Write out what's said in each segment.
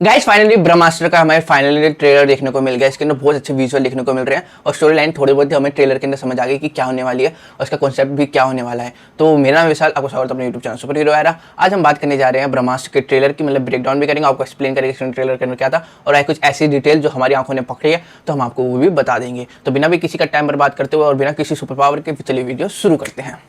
Guys finally ब्रह्मास्त्र का हमें finally trailer देखने को मिल गया। इसके अंदर बहुत अच्छे विजुअल देखने को मिल रहे हैं और स्टोरी लाइन थोड़ी बहुत हमें ट्रेलर के अंदर समझ आ गई कि क्या होने वाली है और उसका कॉन्सेप्ट भी क्या होने वाला है। तो मेरा नाम विशाल, आपको स्वागत है अपने YouTube channel super hero era. आज हम बात करने जा रहे हैं ब्रह्मास्त्र के ट्रेलर की, मतलब ब्रेकडाउन भी करेंगे, आपको एक्सप्लेन करेंगे ट्रेलर के अंदर क्या था और आए कुछ ऐसी डिटेल जो हमारी आंखों ने पकड़ी है तो हम आपको वो भी बता देंगे। तो बिना भी किसी का टाइम बर्बाद करते हुए और बिना किसी सुपर पावर के चलिए वीडियो शुरू करते हैं।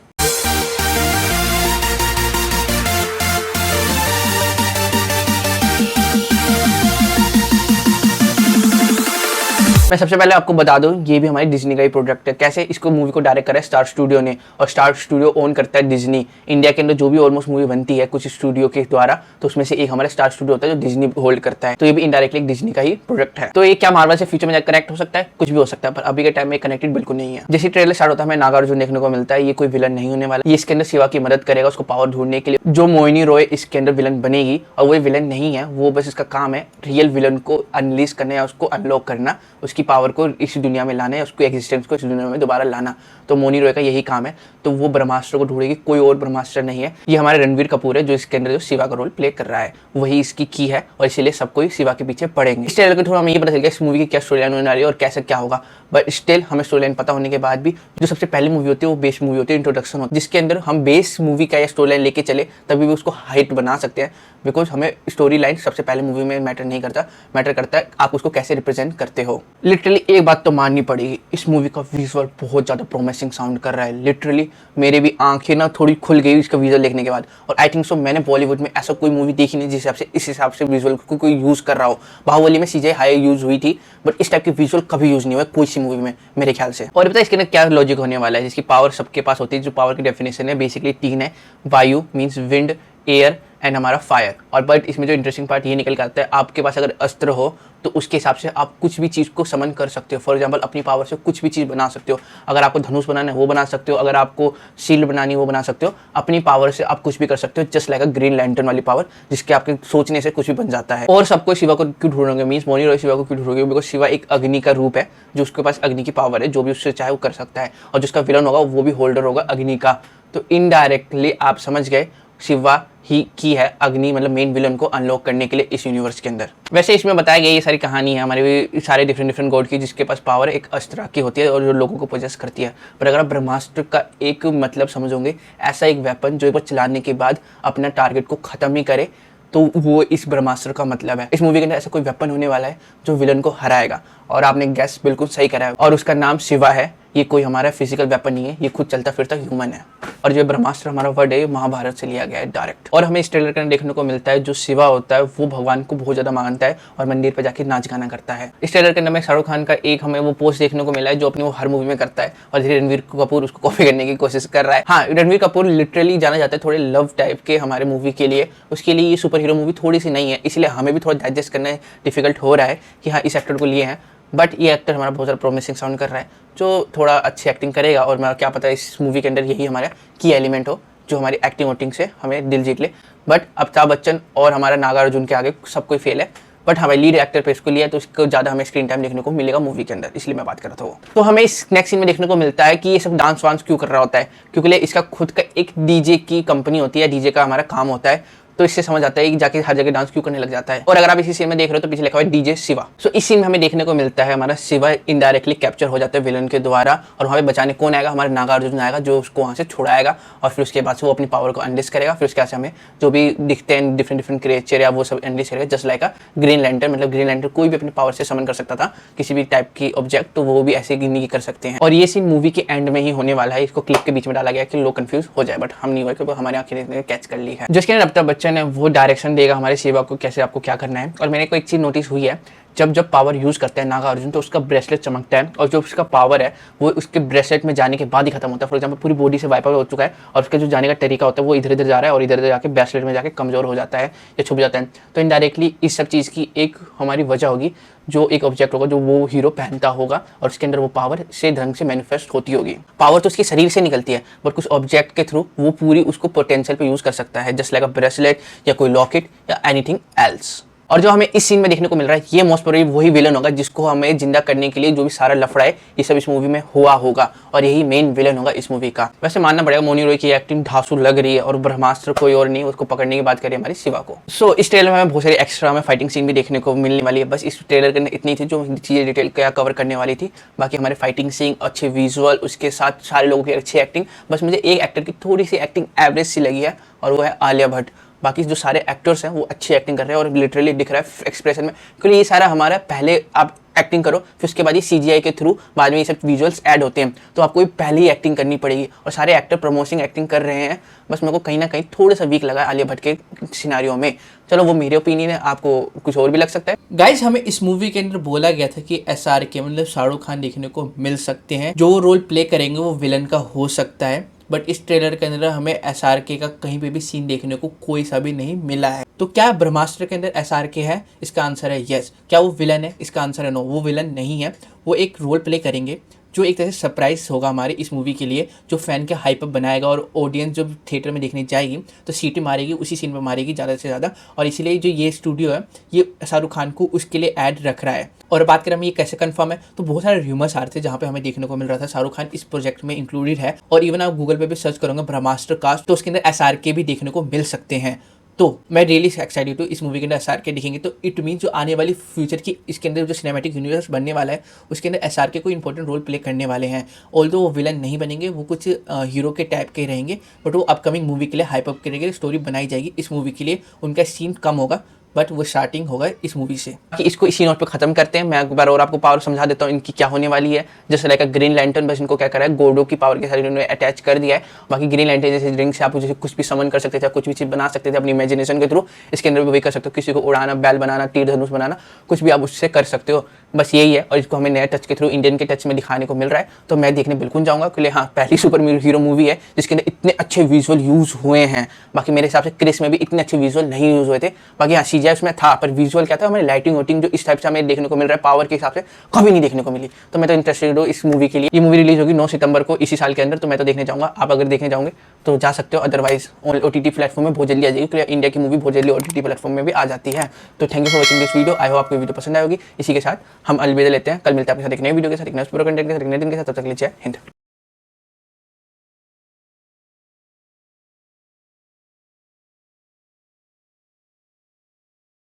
मैं सबसे पहले आपको बता दूं, ये भी हमारी डिज्नी का ही प्रोडक्ट है। कैसे इसको मूवी को डायरेक्ट करा है स्टार स्टूडियो ने, और स्टार स्टूडियो ओन करता है डिज्नी। इंडिया के अंदर जो भी ऑलमोस्ट मूवी बनती है कुछ स्टूडियो के द्वारा, तो उसमें से एक हमारा स्टार स्टूडियो होता है जो डिज्नी होल्ड करता है। तो ये भी इनडायरेक्टली एक डिज्नी का ही प्रोडक्ट है। तो ये क्या मार्वल से फ्यूचर में कनेक्ट हो सकता है? कुछ भी हो सकता है, पर अभी के टाइम में कनेक्टेड बिल्कुल नहीं है। जैसे ट्रेलर स्टार्ट होता है हमें नागार्जुन देखने को मिलता है। ये कोई विलन नहीं होने वाला, ये इसके अंदर शिवा की मदद करेगा उसको पावर ढूंढने के लिए। जो मोहिनी रॉय इसके अंदर विलन बनेगी, और वो विलन नहीं है, वो बस इसका काम है रियल विलन को अनलीज करना या उसको अनलॉक करना, उसकी पावर को इस दुनिया में लाना है, उसको एग्जिस्टेंस को इस दुनिया में दोबारा लाना। तो मोनी रॉय का यही काम है। तो वो ब्रह्मास्त्र को ढूंढेगी, कोई और ब्रह्मास्त्र नहीं है। ये हमारे रणवीर कपूर है जो इसके अंदर जो शिवा का रोल प्ले कर रहा है, वही इसकी की है और इसीलिए सब कोई शिवा के पीछे पड़ेंगे। इस ट्रेलर के थ्रू हमें ये पता चल गया इस मूवी की क्या स्टोरी लाइन होने वाली है और कैसे क्या होगा। बट स्टिल हमें स्टोरी लाइन पता होने के बाद भी जो सबसे पहली मूवी होती है वो बेस मूवी होती है, इंट्रोडक्शन होती है, जिसके अंदर हम बेस मूवी का या स्टोरी लाइन लेके चले तभी भी उसको हाइट बना सकते हैं। बिकॉज हमें स्टोरी लाइन सबसे पहले मूवी में मैटर नहीं करता, मैटर करता है आप उसको कैसे रिप्रेजेंट करते हो। लिटरली एक बात तो माननी पड़ेगी, इस मूवी का विजुअल बहुत ज़्यादा प्रोमिसिंग साउंड कर रहा है। लिटरली मेरे भी आंखें ना थोड़ी खुल गई इसका विजुअल देखने के बाद। और आई थिंक सो मैंने बॉलीवुड में ऐसा कोई मूवी देखी नहीं जिस हिसाब से इस हिसाब से विजुअल को कोई यूज़ कर रहा हो। बाहुबली में सीजे हाई यूज़ हुई थी, बट इस टाइप की विजुअल कभी यूज़ नहीं हुआ कोई सी मूवी में मेरे ख्याल से। और पता है इसके अंदर क्या लॉजिक होने वाला है? जिसकी पावर सबके पास होती है, जो पावर की डेफिनेशन है बेसिकली तीन है। वायु मीन्स विंड, एयर एंड हमारा फायर। और बट इसमें जो इंटरेस्टिंग पार्ट ये निकल के आता है, आपके पास अगर अस्त्र हो तो उसके हिसाब से आप कुछ भी चीज़ को समन कर सकते हो। फॉर एग्जांपल अपनी पावर से कुछ भी चीज़ बना सकते हो। अगर आपको धनुष बनाना है वो बना सकते हो, अगर आपको शील्ड बनानी है वो बना सकते हो। अपनी पावर से आप कुछ भी कर सकते हो, जस्ट लाइक अ ग्रीन लैंटर्न वाली पावर, जिसके आपके सोचने से कुछ भी बन जाता है। और सबको शिवा को क्यों ढूंढोगे? मीन्स मोनी रॉय शिवा को क्यों ढूंढोगे? बिकॉज शिवा एक अग्नि का रूप है, जो उसके पास अग्नि की पावर है, जो भी उससे चाहे वो कर सकता है। और जिसका विलन होगा वो भी होल्डर होगा अग्नि का। तो इनडायरेक्टली आप समझ गए शिवा ही की है अग्नि, मतलब मेन विलन को अनलॉक करने के लिए इस यूनिवर्स के अंदर। वैसे इसमें बताया गया ये सारी कहानी है हमारे भी सारे डिफरेंट गॉड की, जिसके पास पावर एक अस्त्र की होती है और जो लोगों को पोजेस करती है। पर अगर आप ब्रह्मास्त्र का एक मतलब समझोगे, ऐसा एक वेपन जो एक बार चलाने के बाद अपना टारगेट को खत्म ही करे, तो वो इस ब्रह्मास्त्र का मतलब है। इस मूवी के अंदर ऐसा कोई वेपन होने वाला है जो विलन को हराएगा, और आपने गैस बिल्कुल सही करा है, और उसका नाम शिवा है। ये कोई हमारा फिजिकल वेपन नहीं है, ये खुद चलता फिरता ह्यूमन है। और जो ब्रह्मास्त्र हमारा वर्ड है महाभारत से लिया गया है डायरेक्ट। और हमें इस ट्रेलर के अंदर देखने को मिलता है जो शिवा होता है वो भगवान को बहुत ज्यादा मानता है और मंदिर पे जाके नाच गाना करता है। इस ट्रेलर के अंदर में शाहरुख खान का एक हमें वो पोस्ट देखने को मिला है जो अपने वो हर मूवी में करता है, और धीरे रणवीर कपूर उसको कॉपी करने की कोशिश कर रहा है। हाँ, रणवीर कपूर लिटरली जाना जाता है थोड़े लव टाइप के हमारे मूवी के लिए, उसके लिए ये सुपर हीरो मूवी थोड़ी सी नहीं है, इसलिए हमें भी थोड़ा डाइजेस्ट करना डिफिकल्ट हो रहा है कि हाँ इस एक्टर को लिए हैं। बट ये एक्टर हमारा बहुत ज़्यादा प्रोमिसिंग साउंड कर रहा है, जो थोड़ा अच्छी एक्टिंग करेगा। और मैं क्या पता इस मूवी के अंदर यही हमारा की एलिमेंट हो जो हमारी एक्टिंग वोटिंग से हमें दिल जीत ले। बट अमिताभ बच्चन और हमारा नागार्जुन के आगे सब कोई फेल है। बट हमें लीड एक्टर पे इसको लिया है, तो इसको ज़्यादा हमें स्क्रीन टाइम देखने को मिलेगा मूवी के अंदर, इसलिए मैं बात कर रहा था वो। तो हमें इस नेक्स्ट सीन में देखने को मिलता है कि ये सब डांस वांस क्यों कर रहा होता है, क्योंकि इसका खुद का एक डीजे की कंपनी होती है, डीजे का हमारा काम होता है। तो इससे समझ आता है कि जाके हर जगह डांस क्यों करने लग जाता है। और अगर आप इसी सीन में देख रहे हो तो पीछे लिखा हुआ है डीजे शिवा। सो इस सीन में हमें देखने को मिलता है हमारा शिवा इनडायरेक्टली कैप्चर हो जाता है विलन के द्वारा, और हमें बचाने कौन आएगा? हमारे नागार्जुन आएगा, जो उसको वहाँ से छुड़ाएगा। और फिर उसके बाद से वो अपनी पावर को अनलिस्ट करेगा। फिर उसके बाद से हमें जो भी दिखते हैं डिफरेंट क्रिएचर या वो सब अनलिस्ट करेगा, जस्ट लाइक अ ग्रीन लैंटर्न। मतलब ग्रीन लैंटर्न कोई भी अपनी पावर से समन कर सकता था किसी भी टाइप की ऑब्जेक्ट, तो वो भी ऐसे नहीं कर सकते हैं। और ये सीन मूवी के एंड में ही होने वाला है, इसको क्लिप के बीच में डाला गया कि लोग कंफ्यूज हो जाए, बट हम नहीं हुए क्योंकि हमारे आंखें ने कैच कर ली है। जिसके अंदर अमिताभ बच्चन है वो डायरेक्शन देगा हमारे शिवा को कैसे आपको क्या करना है। और मैंने को एक चीज नोटिस हुई है, जब पावर यूज करते हैं नागार्जुन तो उसका ब्रेसलेट चमकता है, और जो उसका पावर है वो उसके ब्रेसलेट में जाने के बाद ही खत्म होता है। फॉर एग्जांपल पूरी बॉडी से वाइप आउट हो चुका है और उसका जो जाने का तरीका होता है वो इधर इधर जा रहा है और इधर इधर जाके ब्रेसलेट में जाके कमजोर हो जाता है या छुप जाता है। तो इनडायरेक्टली इस सब चीज़ की एक हमारी वजह होगी, जो एक ऑब्जेक्ट होगा जो वो हीरो पहनता होगा और उसके अंदर वो पावर से ढंग से मैनिफेस्ट होती होगी। पावर तो उसके शरीर से निकलती है, बट कुछ ऑब्जेक्ट के थ्रू वो पूरी उसको पोटेंशियल पे यूज कर सकता है, जस्ट लाइक अ ब्रेसलेट या कोई लॉकेट या एनीथिंग एल्स। और जो हमें इस सीन में देखने को मिल रहा है ये मोस्ट प्रोबेबली वही विलन होगा जिसको हमें जिंदा करने के लिए जो भी सारा लफड़ा है ये सब इस मूवी में हुआ होगा और यही मेन विलन होगा इस मूवी का। वैसे मानना पड़ेगा मोनी रॉय की एक्टिंग धांसू लग रही है और ब्रह्मास्त्र कोई और नहीं, उसको पकड़ने की बात करें हमारी शिवा को। सो इस ट्रेलर में हमें बहुत सारी एक्स्ट्रा में फाइटिंग सीन भी देखने को मिलने वाली है। बस इस ट्रेलर के अंदर इतनी थी जो चीजें डिटेल क्या कवर करने वाली थी। बाकी हमारे फाइटिंग सीन, अच्छे विजुअल, उसके साथ सारे लोगों की अच्छी एक्टिंग। बस मुझे एक एक्टर की थोड़ी सी एक्टिंग एवरेज सी लगी है और वो है आलिया भट्ट। बाकी जो सारे एक्टर्स हैं वो अच्छी एक्टिंग कर रहे हैं और लिटरली दिख रहा है एक्सप्रेशन में, क्योंकि ये सारा हमारा पहले आप एक्टिंग करो फिर उसके बाद ये CGI के थ्रू बाद में ये सब विजुअल्स ऐड होते हैं, तो आपको पहले ही एक्टिंग करनी पड़ेगी और सारे एक्टर प्रमोशन एक्टिंग कर रहे हैं। बस मेरे को कहीं ना कहीं थोड़ा सा वीक लगा आलिया भट्ट के सिनारियों में। चलो वो मेरे ओपिनियन है, आपको कुछ और भी लग सकता है। गाइज हमें इस मूवी के अंदर बोला गया था कि SRK मतलब शाहरुख खान देखने को मिल सकते हैं, जो रोल प्ले करेंगे वो विलन का हो सकता है। बट इस ट्रेलर के अंदर हमें SRK का कहीं पे भी सीन देखने को कोई सा भी नहीं मिला है। तो क्या ब्रह्मास्त्र के अंदर SRK है? इसका आंसर है यस। क्या वो विलन है? इसका आंसर है नो, वो विलन नहीं है। वो एक रोल प्ले करेंगे जो एक तरह से सरप्राइज होगा हमारे इस मूवी के लिए, जो फैन के हाइप अप बनाएगा और ऑडियंस जब थिएटर में देखने जाएगी तो सीटी मारेगी, उसी सीन पर मारेगी ज़्यादा से ज़्यादा। और इसीलिए जो ये स्टूडियो है ये शाहरुख खान को उसके लिए ऐड रख रहा है। और बात करें हम ये कैसे कंफर्म है, तो बहुत सारे र्यूमर्स आ रहे थे जहाँ पे हमें देखने को मिल रहा था शाहरुख खान इस प्रोजेक्ट में इंक्लूडेड है। और इवन आप गूगल पे भी सर्च करोगे ब्रह्मास्त्र कास्ट तो उसके अंदर SRK भी देखने को मिल सकते हैं। तो मैं रियली एक्साइटेड हूँ इस मूवी के अंदर SRK दिखेंगे तो इट मीन जो आने वाली फ्यूचर की इसके अंदर जो सिनेमैटिक यूनिवर्स बनने वाला है उसके अंदर SRK को इंपॉर्टेंट रोल प्ले करने वाले हैं। ऑल्दो वो विलन नहीं बनेंगे, वो कुछ हीरो के टाइप के रहेंगे, बट वो अपकमिंग मूवी के लिए हाइप अप करेंगे, स्टोरी बनाई जाएगी इस मूवी के लिए। उनका सीन कम होगा बट वो स्टार्टिंग होगा इस मूवी से। कि इसको इसी नोट पे खत्म करते हैं। मैं एक बार और आपको पावर समझा देता हूँ इनकी क्या होने वाली है। जैसे लाइक ग्रीन लैंटर्न, बस इनको क्या करा है गोडो की पावर के साथ इन्होंने अटैच कर दिया है। बाकी ग्रीन लैंटर्न जैसे रिंग से आप जैसे कुछ भी समन कर सकते थे, कुछ भी चीज़ बना सकते थे अपनी इमेजिनेशन के थ्रू। इसके अंदर भी वही कर सकते हो, किसी को उड़ाना, बैल बनाना, तीर धनुष बनाना, कुछ भी आप उससे कर सकते हो। बस यही है और इसको हमें नए टच के थ्रू इंडियन के टच में दिखाने को मिल रहा है, तो मैं देखने बिल्कुल जाऊँगा। क्योंकि हाँ पहली सुपर हीरो मूवी है जिसके अंदर इतने अच्छे विजुअल यूज़ हुए हैं। बाकी मेरे हिसाब से क्रिस में भी इतने अच्छे विजुअल नहीं यूज़ हुए थे। बाकी हाँ CGI उसमें था, पर विजुअल क्या था हमें लाइटिंग वाइटिंग जो इस टाइप से हमें देखने को मिल रहा है पावर के हिसाब से कभी नहीं देखने को मिली। तो मैं तो इंटरेस्टेड हूँ इस मूवी के लिए। ये मूवी रिलीज होगी 9 सितंबर को इसी साल के अंदर, तो मैं तो देखने जाऊँगा। आप अगर देखने जाओगे तो जा सकते हो, अदरवाइज OTT प्लेटफॉर्म में बहुत जल्दी आ जाएगी, क्योंकि इंडिया की मूवी बहुत जल्दी OTT प्लेटफॉर्म में भी आ जाती है। तो thank you for watching this video. I hope आपको वीडियो पसंद आएगी। इसी के साथ हम अलविदा लेते हैं, कल मिलते हैं आपके साथ एक नए वीडियो के साथ, एक नए कंटेंट के साथ, एक नए दिन के साथ। तब तक के लिए जय हिंद।